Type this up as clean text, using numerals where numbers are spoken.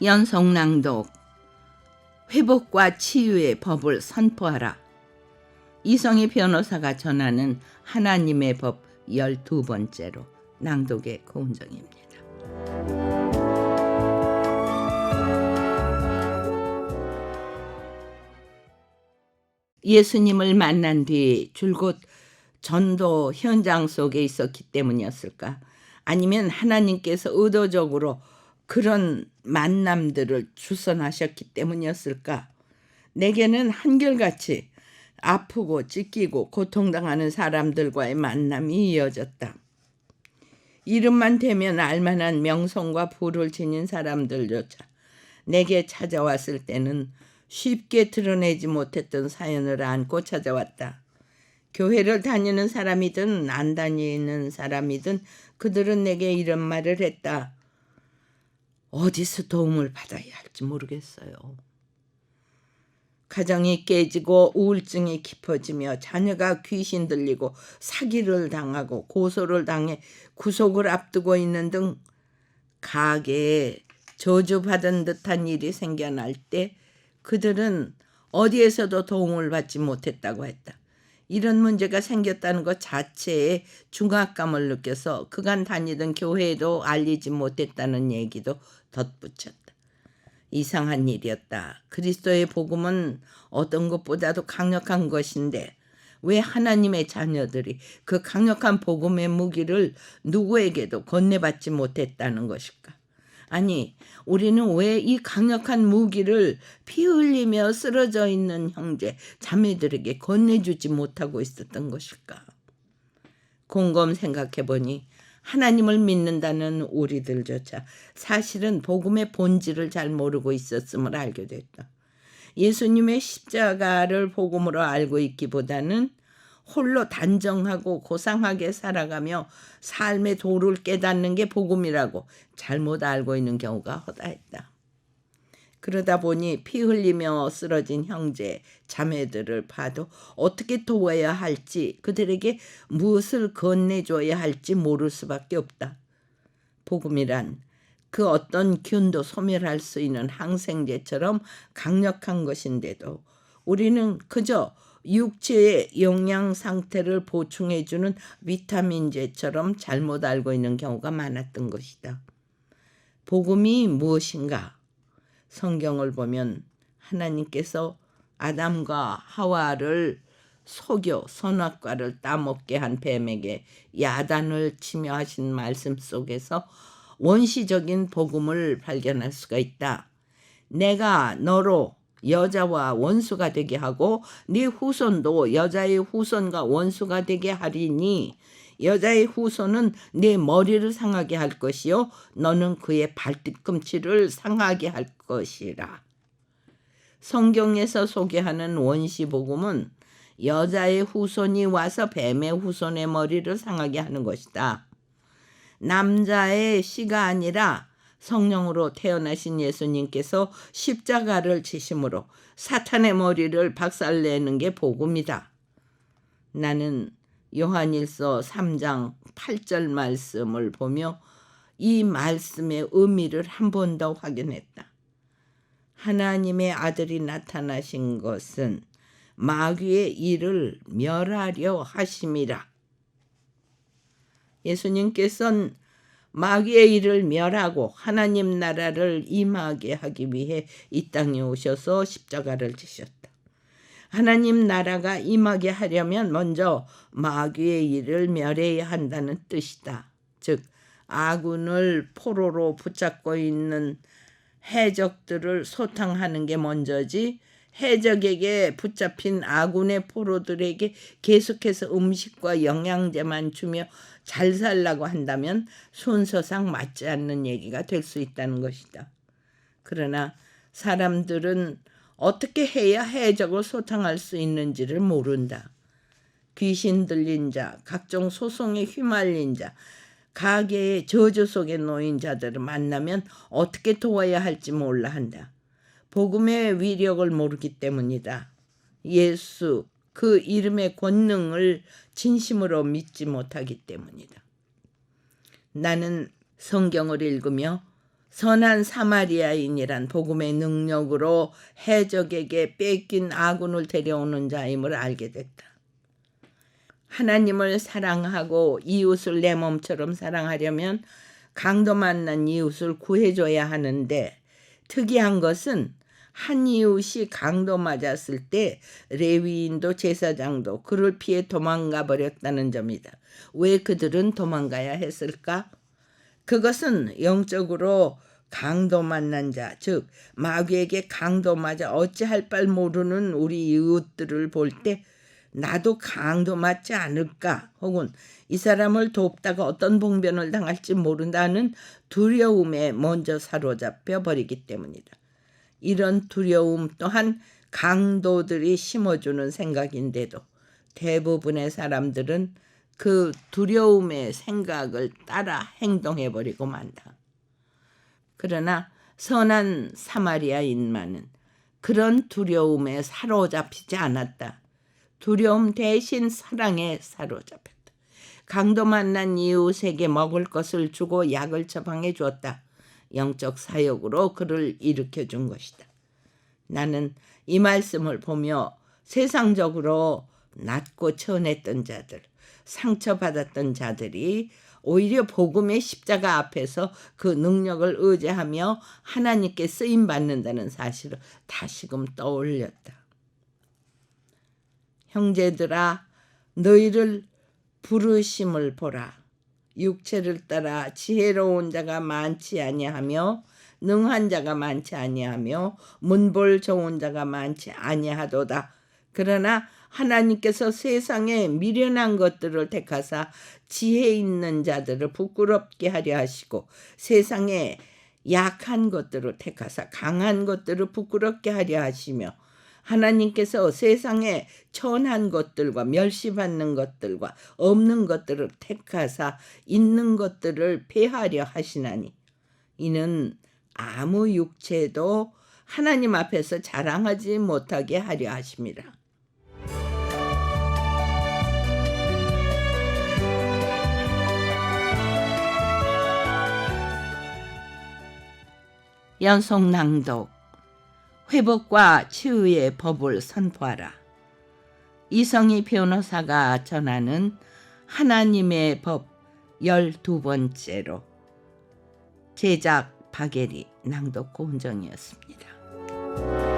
연속낭독. 회복과 치유의 법을 선포하라. 이성희 변호사가 전하는 하나님의 법 12번째로. 낭독의 고은정입니다. 예수님을 만난 뒤 줄곧 전도 현장 속에 있었기 때문이었을까? 아니면 하나님께서 의도적으로 그런 만남들을 주선하셨기 때문이었을까? 내게는 한결같이 아프고 찢기고 고통당하는 사람들과의 만남이 이어졌다. 이름만 대면 알만한 명성과 부를 지닌 사람들조차 내게 찾아왔을 때는 쉽게 드러내지 못했던 사연을 안고 찾아왔다. 교회를 다니는 사람이든 안 다니는 사람이든 그들은 내게 이런 말을 했다. 어디서 도움을 받아야 할지 모르겠어요. 가정이 깨지고 우울증이 깊어지며 자녀가 귀신 들리고 사기를 당하고 고소를 당해 구속을 앞두고 있는 등 가게에 저주받은 듯한 일이 생겨날 때 그들은 어디에서도 도움을 받지 못했다고 했다. 이런 문제가 생겼다는 것 자체에 중압감을 느껴서 그간 다니던 교회에도 알리지 못했다는 얘기도 덧붙였다. 이상한 일이었다. 그리스도의 복음은 어떤 것보다도 강력한 것인데 왜 하나님의 자녀들이 그 강력한 복음의 무기를 누구에게도 건네받지 못했다는 것일까? 아니, 우리는 왜 이 강력한 무기를 피 흘리며 쓰러져 있는 형제, 자매들에게 건네주지 못하고 있었던 것일까? 곰곰 생각해보니 하나님을 믿는다는 우리들조차 사실은 복음의 본질을 잘 모르고 있었음을 알게 됐다. 예수님의 십자가를 복음으로 알고 있기보다는 홀로 단정하고 고상하게 살아가며 삶의 도를 깨닫는 게 복음이라고 잘못 알고 있는 경우가 허다했다. 그러다 보니 피 흘리며 쓰러진 형제, 자매들을 봐도 어떻게 도와야 할지, 그들에게 무엇을 건네줘야 할지 모를 수밖에 없다. 복음이란 그 어떤 균도 소멸할 수 있는 항생제처럼 강력한 것인데도 우리는 그저 육체의 영양 상태를 보충해주는 비타민제처럼 잘못 알고 있는 경우가 많았던 것이다. 복음이 무엇인가? 성경을 보면 하나님께서 아담과 하와를 속여 선악과를 따먹게 한 뱀에게 야단을 치며 하신 말씀 속에서 원시적인 복음을 발견할 수가 있다. 내가 너로 여자와 원수가 되게 하고 네 후손도 여자의 후손과 원수가 되게 하리니 여자의 후손은 네 머리를 상하게 할 것이요 너는 그의 발뒤꿈치를 상하게 할 것이라. 성경에서 소개하는 원시복음은 여자의 후손이 와서 뱀의 후손의 머리를 상하게 하는 것이다. 남자의 씨가 아니라 성령으로 태어나신 예수님께서 십자가를 지심으로 사탄의 머리를 박살내는 게 복음이다. 나는 요한일서 3장 8절 말씀을 보며 이 말씀의 의미를 한 번 더 확인했다. 하나님의 아들이 나타나신 것은 마귀의 일을 멸하려 하심이라. 예수님께서는 마귀의 일을 멸하고 하나님 나라를 임하게 하기 위해 이 땅에 오셔서 십자가를 지셨다. 하나님 나라가 임하게 하려면 먼저 마귀의 일을 멸해야 한다는 뜻이다. 즉 아군을 포로로 붙잡고 있는 해적들을 소탕하는 게 먼저지 해적에게 붙잡힌 아군의 포로들에게 계속해서 음식과 영양제만 주며 잘 살라고 한다면 순서상 맞지 않는 얘기가 될 수 있다는 것이다. 그러나 사람들은 어떻게 해야 해적을 소탕할 수 있는지를 모른다. 귀신 들린 자, 각종 소송에 휘말린 자, 가계의 저주 속에 놓인 자들을 만나면 어떻게 도와야 할지 몰라 한다. 복음의 위력을 모르기 때문이다. 예수, 그 이름의 권능을 진심으로 믿지 못하기 때문이다. 나는 성경을 읽으며 선한 사마리아인이란 복음의 능력으로 해적에게 뺏긴 아군을 데려오는 자임을 알게 됐다. 하나님을 사랑하고 이웃을 내 몸처럼 사랑하려면 강도 만난 이웃을 구해줘야 하는데, 특이한 것은 한 이웃이 강도 맞았을 때 레위인도 제사장도 그를 피해 도망가 버렸다는 점이다. 왜 그들은 도망가야 했을까? 그것은 영적으로 강도 만난 자, 즉 마귀에게 강도 맞아 어찌할 바를 모르는 우리 이웃들을 볼 때 나도 강도 맞지 않을까, 혹은 이 사람을 돕다가 어떤 봉변을 당할지 모른다는 두려움에 먼저 사로잡혀 버리기 때문이다. 이런 두려움 또한 강도들이 심어주는 생각인데도 대부분의 사람들은 그 두려움의 생각을 따라 행동해버리고 만다. 그러나 선한 사마리아인만은 그런 두려움에 사로잡히지 않았다. 두려움 대신 사랑에 사로잡혔다. 강도 만난 이웃에게 먹을 것을 주고 약을 처방해 주었다. 영적 사역으로 그를 일으켜준 것이다. 나는 이 말씀을 보며 세상적으로 낮고 천했던 자들, 상처받았던 자들이 오히려 복음의 십자가 앞에서 그 능력을 의지하며 하나님께 쓰임받는다는 사실을 다시금 떠올렸다. 형제들아, 너희를 부르심을 보라. 육체를 따라 지혜로운 자가 많지 아니하며 능한 자가 많지 아니하며 문볼 좋은 자가 많지 아니하도다. 그러나 하나님께서 세상에 미련한 것들을 택하사 지혜 있는 자들을 부끄럽게 하려 하시고 세상에 약한 것들을 택하사 강한 것들을 부끄럽게 하려 하시며 하나님께서 세상에 천한 것들과 멸시받는 것들과 없는 것들을 택하사 있는 것들을 폐하려 하시나니 이는 아무 육체도 하나님 앞에서 자랑하지 못하게 하려 하심이라. 연속 낭독. 회복과 치유의 법을 선포하라. 이성희 변호사가 전하는 하나님의 법 12번째로. 제작 박예리, 낭독 고은정이었습니다.